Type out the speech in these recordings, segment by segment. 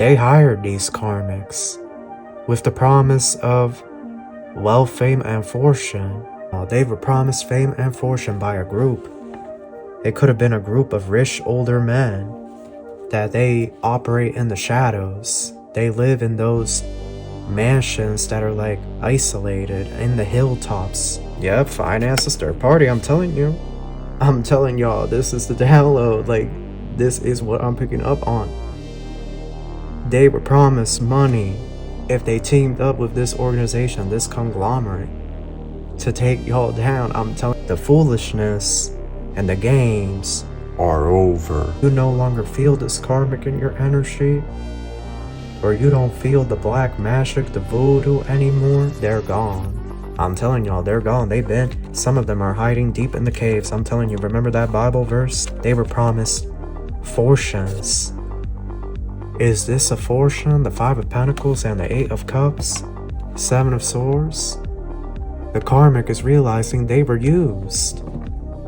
They hired these karmics with the promise of wealth, fame, and fortune. They were promised fame and fortune by a group. It could have been a group of rich older men that they operate in the shadows. They live in those mansions that are like isolated in the hilltops. Yep, finance is third party, I'm telling you. I'm telling y'all, this is the download. Like, this is what I'm picking up on. They were promised money if they teamed up with this organization, this conglomerate, to take y'all down. I'm telling you, the foolishness and the games are over. You no longer feel this karmic in your energy, or you don't feel the black magic, the voodoo anymore. They're gone. I'm telling y'all, they're gone. They've been. Some of them are hiding deep in the caves. I'm telling you, remember that Bible verse? They were promised fortunes. Is this a fortune? The 5 of Pentacles and the 8 of Cups? 7 of Swords? The karmic is realizing they were used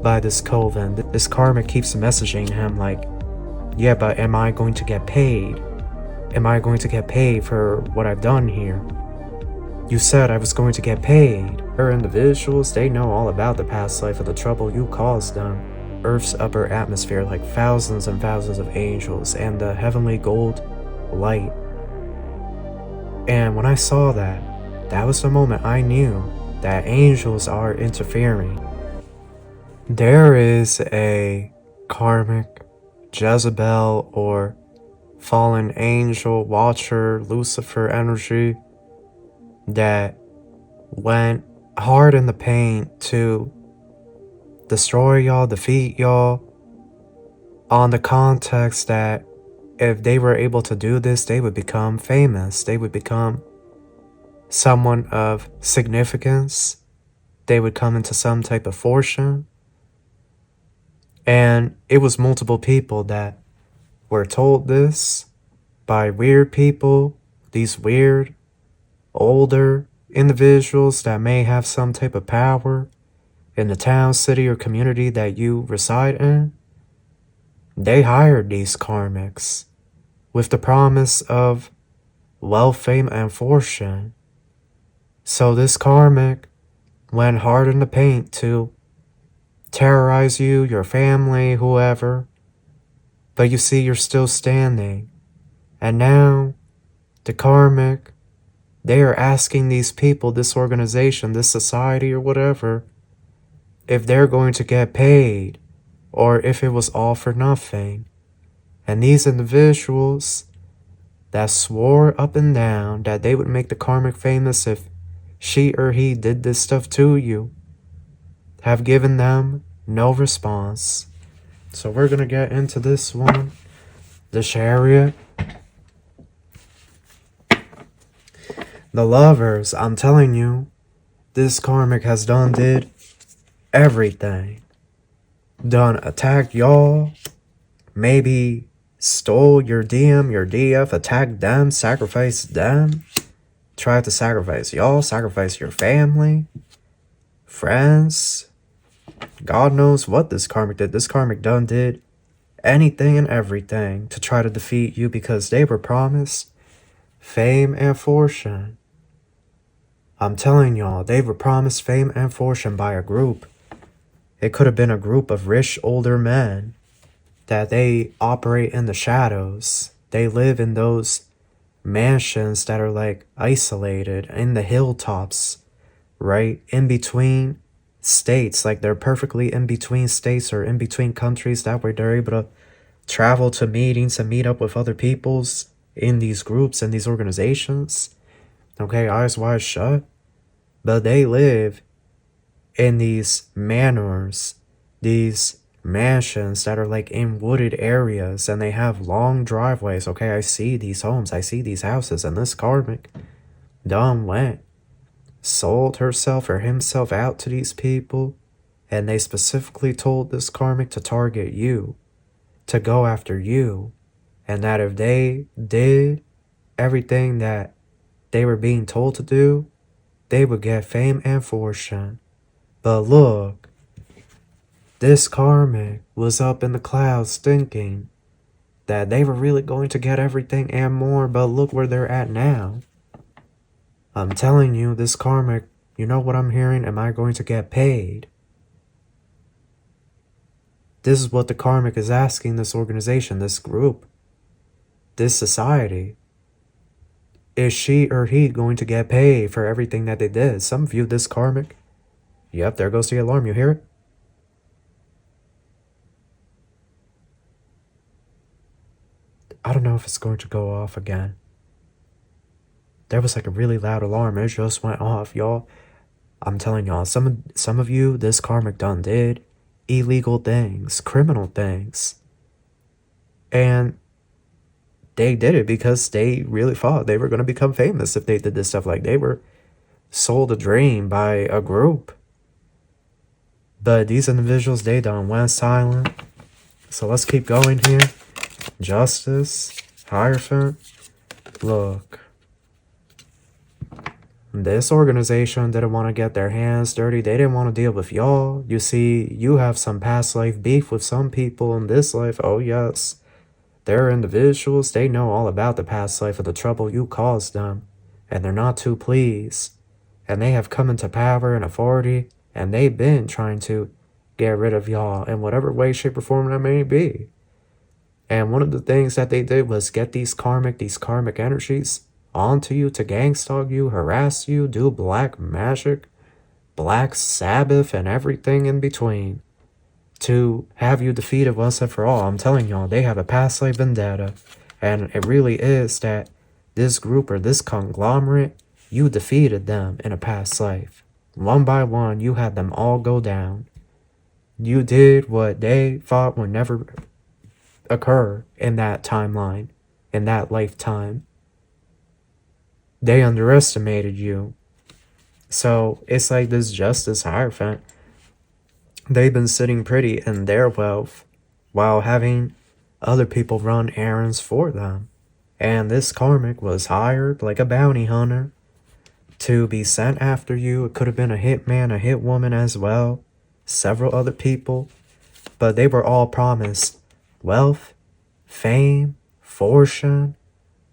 by this coven. This karmic keeps messaging him like, yeah, but am I going to get paid? Am I going to get paid for what I've done here? You said I was going to get paid. Her individuals, they know all about the past life of the trouble you caused them. Earth's upper atmosphere, like thousands and thousands of angels and the heavenly gold light. And when I saw that, that was the moment I knew that angels are interfering. There is a karmic Jezebel or fallen angel, watcher, Lucifer energy that went hard in the paint to destroy y'all, defeat y'all, on the context that if they were able to do this, they would become famous. They would become someone of significance. They would come into some type of fortune. And it was multiple people that were told this by weird people, these weird, older individuals that may have some type of power in the town, city, or community that you reside in. They hired these karmics with the promise of wealth, fame, and fortune. So this karmic went hard in the paint to terrorize you, your family, whoever. But you see, you're still standing. And now, the karmic, they are asking these people, this organization, this society, or whatever, if they're going to get paid, or if it was all for nothing. And these individuals that swore up and down that they would make the karmic famous if she or he did this stuff to you, have given them no response. So we're gonna get into this one. The Chariot. The Lovers, I'm telling you, this karmic has did everything. Done attacked y'all, maybe stole your DM, your DF, attacked them, sacrificed them, tried to sacrifice y'all, sacrifice your family, friends. God knows what this karmic did. This karmic did anything and everything to try to defeat you because they were promised fame and fortune. I'm telling y'all, they were promised fame and fortune by a group. It could have been a group of rich older men that they operate in the shadows. They live in those mansions that are like isolated in the hilltops, right? In between states, like they're perfectly in between states or in between countries. That way they're able to travel to meetings and meet up with other peoples in these groups and these organizations. Okay, eyes wide shut. But they live in these manors, these mansions that are like in wooded areas, and they have long driveways. Okay, I see these homes, I see these houses, and this karmic done went, sold herself or himself out to these people, and they specifically told this karmic to target you, to go after you, and that if they did everything that they were being told to do, they would get fame and fortune. But look, this karmic was up in the clouds thinking that they were really going to get everything and more, but look where they're at now. I'm telling you, this karmic, you know what I'm hearing? Am I going to get paid? This is what the karmic is asking this organization, this group, this society. Is she or he going to get paid for everything that they did? Some view this karmic. Yep, there goes the alarm. You hear it? I don't know if it's going to go off again. There was like a really loud alarm. It just went off, y'all. I'm telling y'all, some of you, this karmic done did illegal things, criminal things. And they did it because they really thought they were going to become famous if they did this stuff. Like, they were sold a dream by a group. But these individuals, they done went silent. So let's keep going here. Justice, Hierophant. Look. This organization didn't want to get their hands dirty. They didn't want to deal with y'all. You see, you have some past life beef with some people in this life. Oh, yes. They're individuals. They know all about the past life of the trouble you caused them. And they're not too pleased. And they have come into power and authority. And they've been trying to get rid of y'all in whatever way, shape, or form that may be. And one of the things that they did was get these karmic energies onto you to gangstalk you, harass you, do black magic, black Sabbath, and everything in between to have you defeated once and for all. I'm telling y'all, they have a past life vendetta. And it really is that this group or this conglomerate, you defeated them in a past life. One by one, you had them all go down. You did what they thought would never occur in that timeline, in that lifetime. They underestimated you. So it's like this Justice Hierophant. They've been sitting pretty in their wealth while having other people run errands for them. And this karmic was hired like a bounty hunter to be sent after you. It could have been a hitman, a hitwoman as well, several other people. But they were all promised wealth, fame, fortune,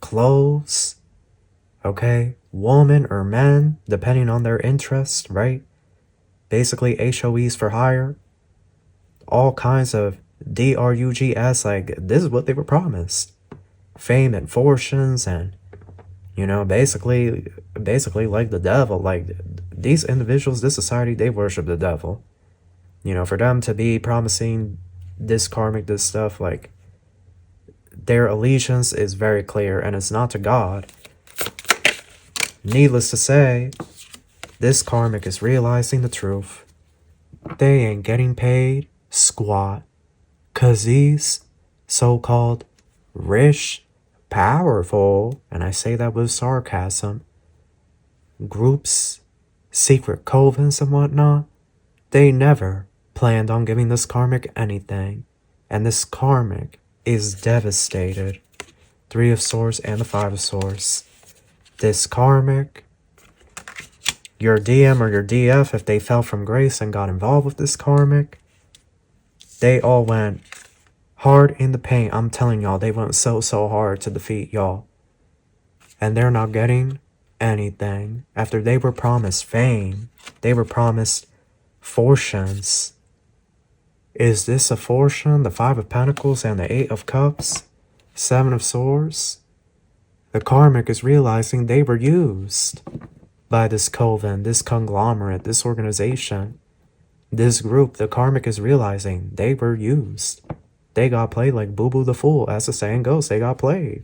clothes, okay, woman or men, depending on their interest, right? Basically, HOEs for hire. All kinds of drugs, like, this is what they were promised. Fame and fortunes and, you know, basically like the devil. Like, these individuals, this society, they worship the devil. You know, for them to be promising this karmic, this stuff, like, their allegiance is very clear, and it's not to God. Needless to say, this karmic is realizing the truth. They ain't getting paid squat. 'Cause these so-called rich, powerful, and I say that with sarcasm, groups, secret covens and whatnot, they never planned on giving this karmic anything. And this karmic is devastated. 3 of Swords and the 5 of Swords. This karmic, your DM or your DF, if they fell from grace and got involved with this karmic, they all went hard in the paint. I'm telling y'all, they went so hard to defeat y'all. And they're not getting anything. After they were promised fame, they were promised fortunes. Is this a fortune? The 5 of Pentacles and the 8 of Cups? 7 of Swords? The karmic is realizing they were used by this coven, this conglomerate, this organization, this group. The karmic is realizing they were used. They got played like Boo Boo the Fool, as the saying goes. They got played.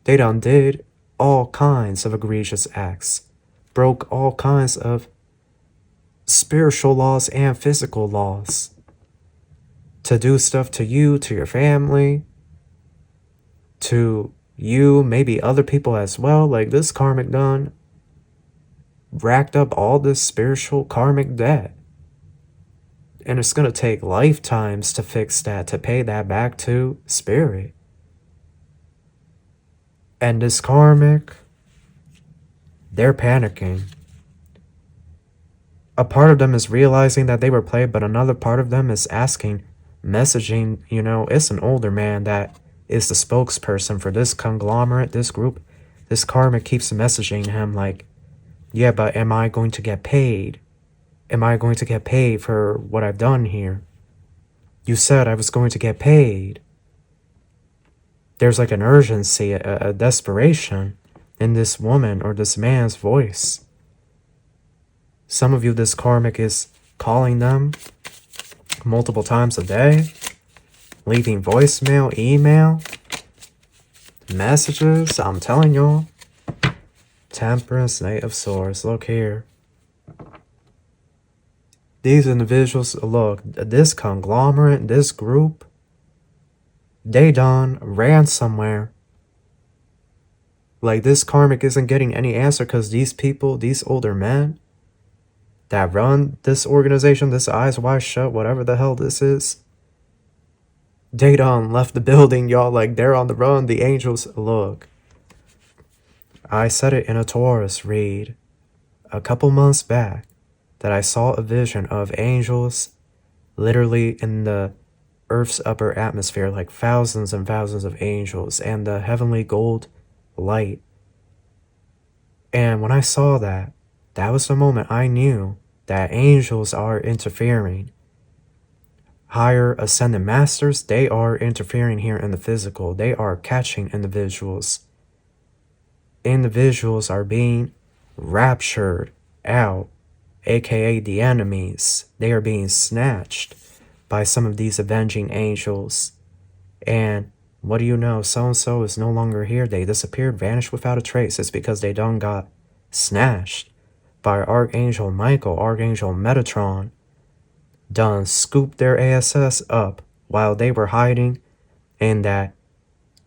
They done did all kinds of egregious acts, broke all kinds of spiritual laws and physical laws to do stuff to you, to your family, to you, maybe other people as well. Like, this karmic done racked up all this spiritual karmic debt. And it's going to take lifetimes to fix that, to pay that back to spirit. And this karmic, they're panicking. A part of them is realizing that they were played, but another part of them is asking, messaging, you know, it's an older man that is the spokesperson for this conglomerate, this group. This karmic keeps messaging him like, yeah, but am I going to get paid? Am I going to get paid for what I've done here? You said I was going to get paid. There's like an urgency, a desperation in this woman or this man's voice. Some of you, this karmic is calling them multiple times a day, leaving voicemail, email, messages. I'm telling y'all. Temperance, Knight of Swords. Look here. These individuals, look, this conglomerate, this group, they done ran somewhere. Like, this karmic isn't getting any answer because these people, these older men that run this organization, this Eyes Wide Shut, whatever the hell this is, they done left the building, y'all. Like, they're on the run. The angels, look. I said it in a Taurus read a couple months back that I saw a vision of angels literally in the Earth's upper atmosphere, like thousands and thousands of angels and the heavenly gold light. And when I saw that, that was the moment I knew that angels are interfering. Higher ascended masters, they are interfering here in the physical. They are catching individuals. Individuals are being raptured out, aka the enemies. They are being snatched by some of these avenging angels. And what do you know? So-and-so is no longer here. They disappeared, vanished without a trace. It's because they done got snatched by Archangel Michael, Archangel Metatron. Done scooped their ASS up while they were hiding in that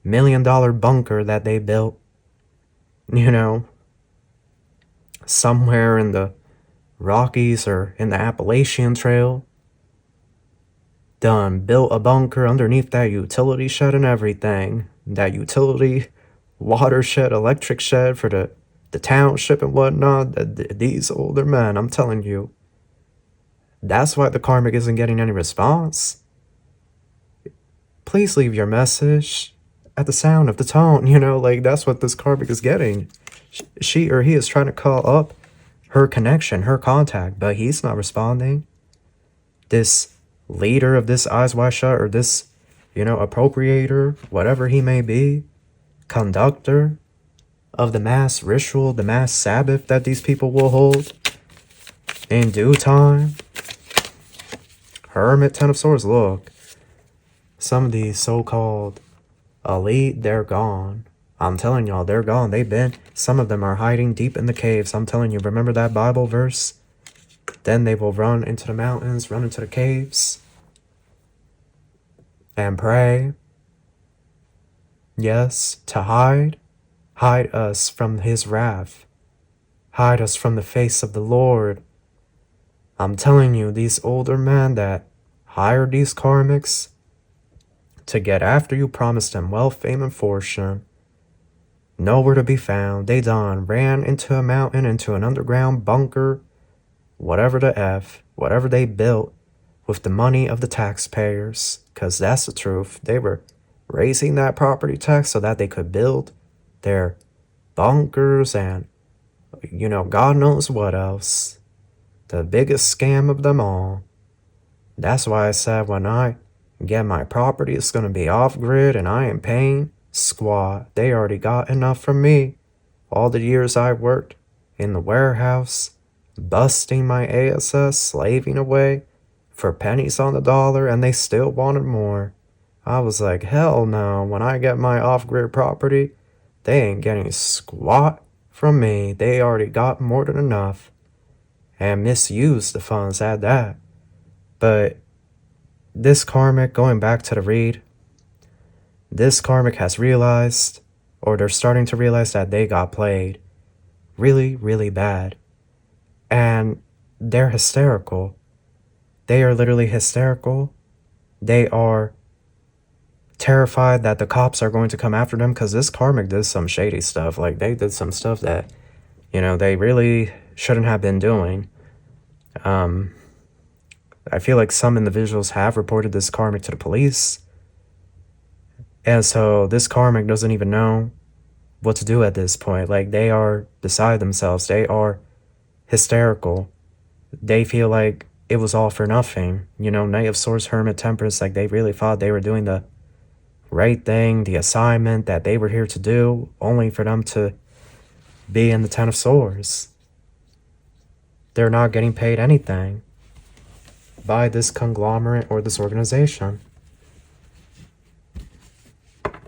$1 million bunker that they built, you know, somewhere in the Rockies or in the Appalachian Trail. Done built a bunker underneath that utility shed and everything. That utility water shed, electric shed for the township and whatnot. These older men, I'm telling you. That's why the karmic isn't getting any response. Please leave your message at the sound of the tone, you know, like that's what this karmic is getting. She or he is trying to call up her connection, her contact, but he's not responding. This leader of this Eyes Wide Shut, or this, you know, appropriator, whatever he may be, conductor of the mass ritual, the mass Sabbath that these people will hold in due time. Hermit, Ten of Swords, look. Some of these so-called elite, they're gone. I'm telling y'all, they're gone. Some of them are hiding deep in the caves. I'm telling you, remember that Bible verse? Then they will run into the mountains, run into the caves, and pray. Yes, to hide us from his wrath. Hide us from the face of the Lord. I'm telling you, these older men that hired these karmics to get after you, promised them wealth, fame, and fortune, nowhere to be found. They done ran into a mountain, into an underground bunker, whatever the F, whatever they built with the money of the taxpayers, because that's the truth. They were raising that property tax so that they could build their bunkers and, you know, God knows what else. The biggest scam of them all. That's why I said when I get my property, it's going to be off-grid and I ain't paying squat. They already got enough from me. All the years I worked in the warehouse, busting my ASS, slaving away for pennies on the dollar, and they still wanted more. I was like, hell no. When I get my off-grid property, they ain't getting squat from me. They already got more than enough. And misused the funds at that. But this karmic, going back to the read, this karmic has realized, or they're starting to realize, that they got played really, really bad. And they're hysterical. They are literally hysterical. They are terrified that the cops are going to come after them, because this karmic did some shady stuff. Like, they did some stuff that, you know, they really shouldn't have been doing. I feel like some individuals have reported this karmic to the police, And so this karmic doesn't even know what to do at this point. Like, they are beside themselves. They are hysterical. They feel like it was all for nothing. You know, Knight of Swords, Hermit, Temperance, like they really thought they were doing the right thing, the assignment that they were here to do, only for them to be in the Ten of Swords. They're not getting paid anything by this conglomerate or this organization.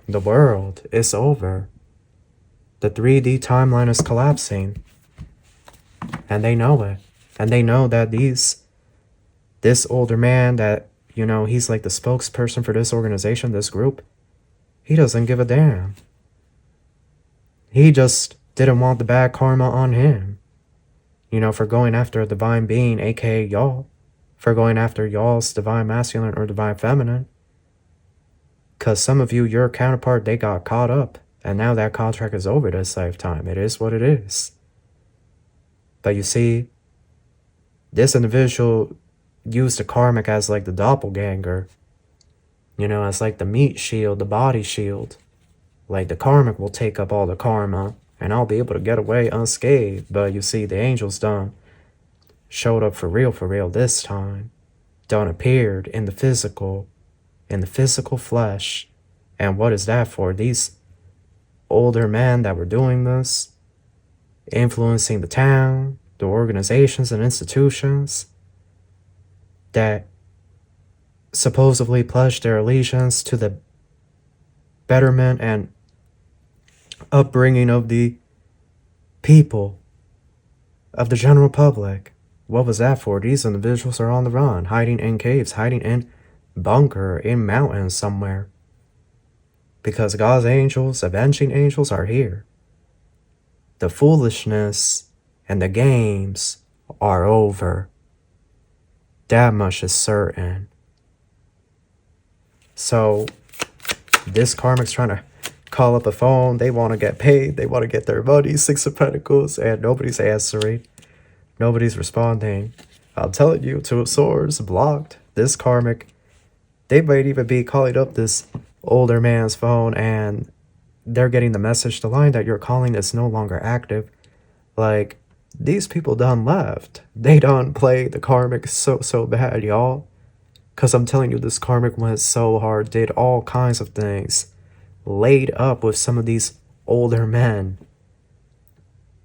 The world is over. The 3D timeline is collapsing. And they know it. And they know that this older man that, you know, he's like the spokesperson for this organization, this group, he doesn't give a damn. He just didn't want the bad karma on him. You know, for going after a divine being, aka Yall. For going after Yall's divine masculine or divine feminine. Because some of you, your counterpart, they got caught up. And now that contract is over this lifetime. It is what it is. But you see, this individual used the karmic as like the doppelganger. You know, as like the meat shield, the body shield. Like the karmic will take up all the karma. And I'll be able to get away unscathed. But you see, the angels done showed up for real this time. Done appeared in the physical flesh. And what is that for? These older men that were doing this, influencing the town, the organizations and institutions that supposedly pledged their allegiance to the betterment and upbringing of the people, of the general public. What was that for? These individuals are on the run, hiding in caves, hiding in bunker, in mountains somewhere. Because God's angels, avenging angels, are here. The foolishness and the games are over. That much is certain. So, this karmic's trying to call up a phone. They want to get paid. They want to get their money. Six of Pentacles. And nobody's answering. Nobody's responding. I'm telling you, Two of Swords, blocked. This karmic, they might even be calling up this older man's phone and they're getting the message, the line that you're calling is no longer active. Like, these people done left. They done play the karmic so bad, y'all. Because I'm telling you, this karmic went so hard, did all kinds of things. Laid up with some of these older men.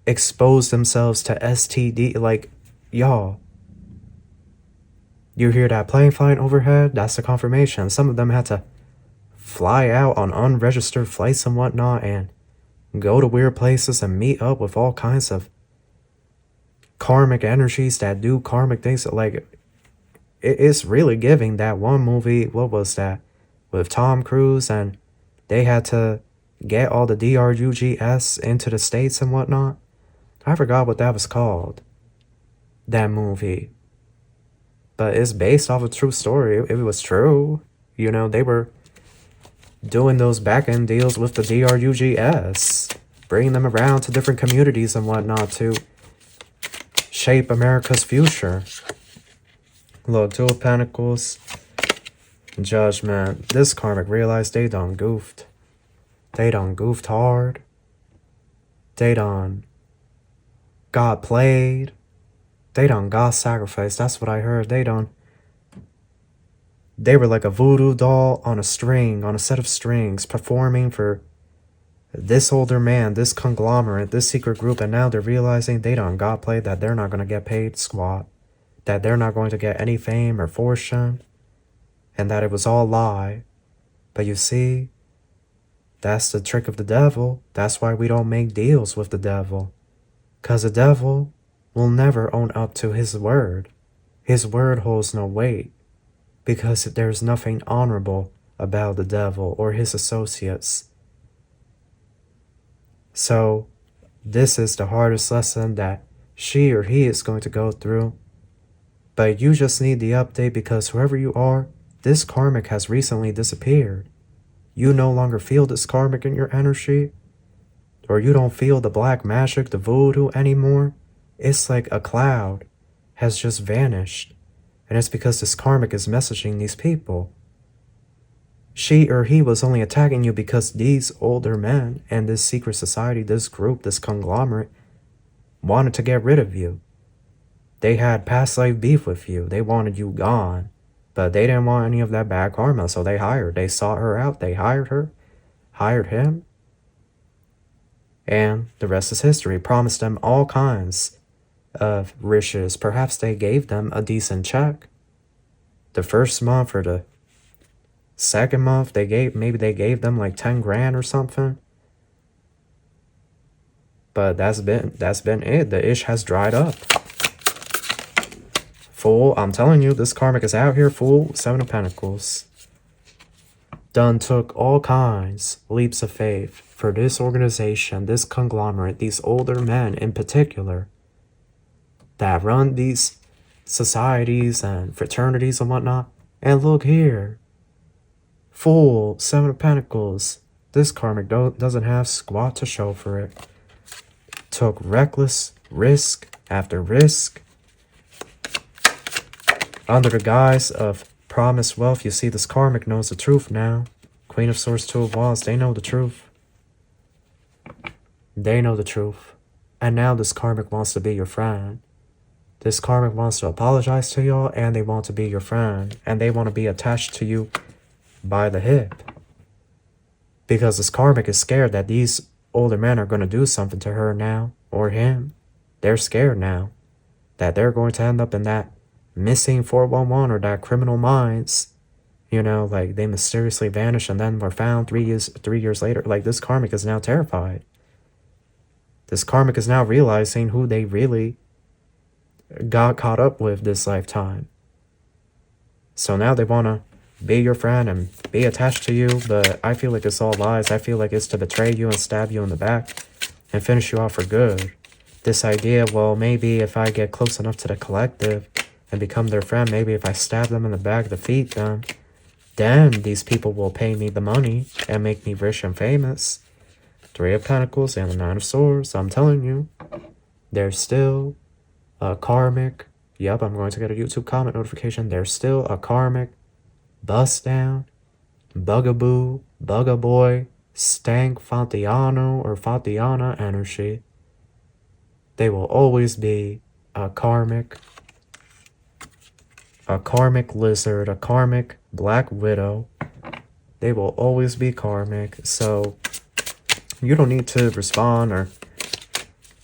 Exposed themselves to STD. Like, y'all. You hear that plane flying overhead? That's the confirmation. Some of them had to fly out on unregistered flights and whatnot and go to weird places and meet up with all kinds of karmic energies that do karmic things. Like, it's really giving that one movie, what was that, with Tom Cruise, and they had to get all the DRUGS into the States and whatnot. I forgot what that was called, that movie. But it's based off a true story. If it was true, you know, they were doing those back-end deals with the DRUGS, bringing them around to different communities and whatnot to shape America's future. Look, Two of Pentacles, Judgment. This karmic realized they done goofed. They done goofed hard. They done got played. They done got sacrificed. That's what I heard. They were like a voodoo doll on a string, on a set of strings, performing for this older man, this conglomerate, this secret group, and now they're realizing they done got played, that they're not going to get paid squat, that they're not going to get any fame or fortune, and that it was all lie. But you see, that's the trick of the devil. That's why we don't make deals with the devil. Because the devil will never own up to his word. His word holds no weight. Because there's nothing honorable about the devil or his associates. So, this is the hardest lesson that she or he is going to go through. But you just need the update, because whoever you are, this karmic has recently disappeared. You no longer feel this karmic in your energy. Or you don't feel the black magic, the voodoo anymore. It's like a cloud has just vanished. And it's because this karmic is messaging these people. she or he was only attacking you because these older men and this secret society, this group, this conglomerate wanted to get rid of you. They had past life beef with you. They wanted you gone. But they didn't want any of that bad karma, so they sought her out. They hired her, hired him. And the rest is history. Promised them all kinds of riches. Perhaps they gave them a decent check. The first month or the second month, maybe they gave them like 10 grand or something. But that's been it. The ish has dried up. Fool, I'm telling you, this karmic is out here, fool. 7 of Pentacles. Done took all kinds leaps of faith for this organization, this conglomerate, these older men in particular that run these societies and fraternities and whatnot. And look here. Fool, 7 of Pentacles. This karmic doesn't have squat to show for it. Took reckless risk after risk. Under the guise of promised wealth, you see this karmic knows the truth now. Queen of Swords, 2 of Wands, they know the truth. They know the truth. And now this karmic wants to be your friend. This karmic wants to apologize to y'all, and they want to be your friend. And they want to be attached to you by the hip. Because this karmic is scared that these older men are going to do something to her now, or him. They're scared now that they're going to end up in that missing 411 or that Criminal Minds. You know, like they mysteriously vanished and then were found 3 years later. Like this karmic is now terrified. This karmic is now realizing who they really got caught up with this lifetime. So now they want to be your friend and be attached to you, but I feel like it's all lies. I feel like it's to betray you and stab you in the back and finish you off for good. This idea, well, maybe if I get close enough to the collective and become their friend, maybe if I stab them in the back, defeat them, then these people will pay me the money and make me rich and famous. 3 of Pentacles and the 9 of Swords. I'm telling you, there's still a karmic. Yep, I'm going to get a YouTube comment notification. There's still a karmic bust down, bugaboo, bugaboy, stank Fontiano or Fontiana energy. They will always be a karmic lizard, a karmic black widow. They will always be karmic. So you don't need to respond or,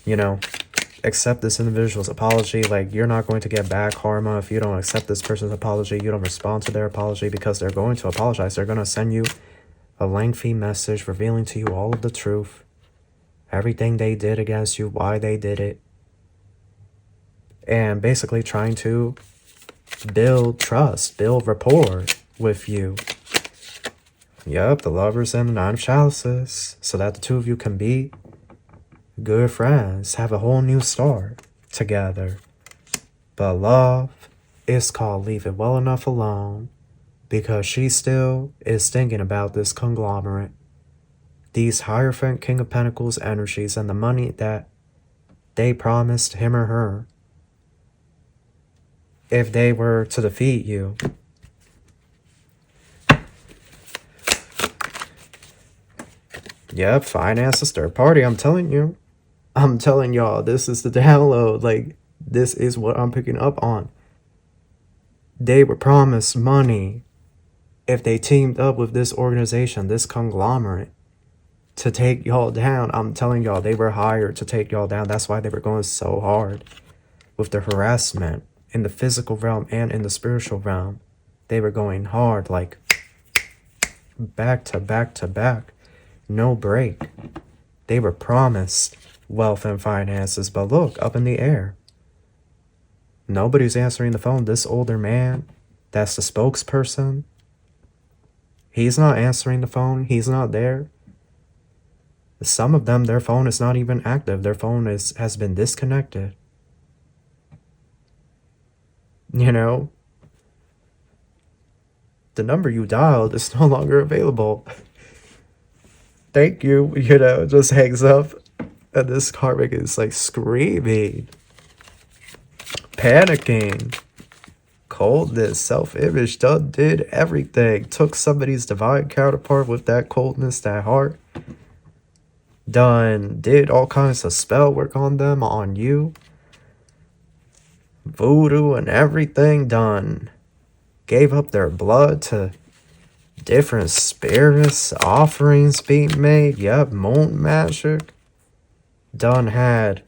you know, accept this individual's apology. Like, you're not going to get back karma if you don't accept this person's apology. You don't respond to their apology because they're going to apologize. They're going to send you a lengthy message revealing to you all of the truth, everything they did against you, why they did it, and basically trying to build trust, build rapport with you. Yep, the Lovers and the 9 of Chalices, so that the two of you can be good friends, have a whole new start together. But love is called leave it well enough alone, because she still is thinking about this conglomerate, these Hierophant, King of Pentacles energies, and the money that they promised him or her if they were to defeat you. Yep, finances, third party, I'm telling you. I'm telling y'all, this is the download. Like, this is what I'm picking up on. They were promised money if they teamed up with this organization, this conglomerate, to take y'all down. I'm telling y'all, they were hired to take y'all down. That's why they were going so hard with the harassment in the physical realm and in the spiritual realm. They were going hard, like back to back to back. No break. They were promised wealth and finances, but look, up in the air. Nobody's answering the phone. This older man, that's the spokesperson, he's not answering the phone. He's not there. Some of them, their phone is not even active. Their phone has been disconnected. You know, the number you dialed is no longer available. Thank you. You know, just hangs up. And this karmic is like screaming, panicking, coldness, self-image, done did everything. Took somebody's divine counterpart with that coldness, that heart. Done did all kinds of spell work on them, on you. Voodoo and everything done. Gave up their blood to different spirits, offerings being made. Yep, moon magic. Done had,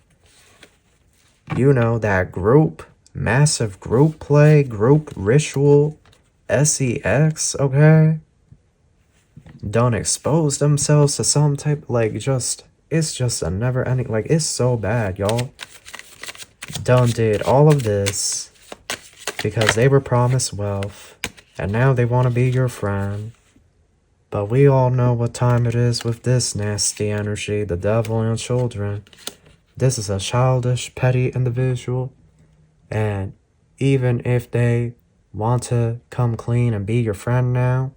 you know, that group, massive group play, group ritual, sex, okay? Done expose themselves to some type, like, just, it's just a never ending, like, it's so bad, y'all. Done did all of this because they were promised wealth, and now they want to be your friend. But we all know what time it is with this nasty energy, the devil and children. This is a childish, petty individual, and even if they want to come clean and be your friend now,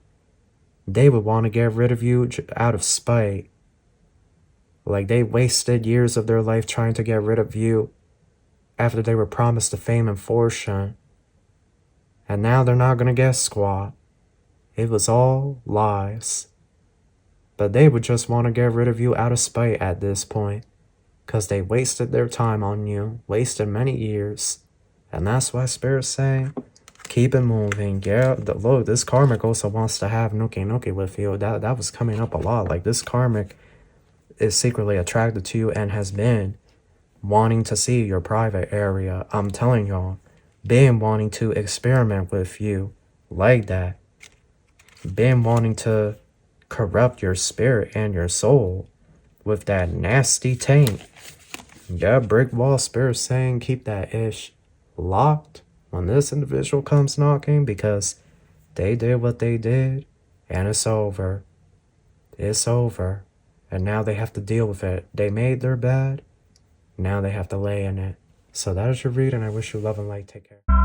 they would want to get rid of you out of spite. Like, they wasted years of their life trying to get rid of you after they were promised the fame and fortune. And now they're not gonna get squat. It was all lies. But they would just want to get rid of you out of spite at this point, because they wasted their time on you, wasted many years. And that's why Spirit's saying, keep it moving. Yeah, look, this Karmic also wants to have nookie with you. That was coming up a lot. Like, this Karmic is secretly attracted to you and has been wanting to see your private area. I'm telling y'all, been wanting to experiment with you like that. Been wanting to corrupt your spirit and your soul with that nasty taint. Yeah, brick wall. Spirit saying keep that ish locked when this individual comes knocking, because they did what they did and it's over. It's over. And now they have to deal with it. They made their bed. Now they have to lay in it. So that is your read, and I wish you love and light. Take care.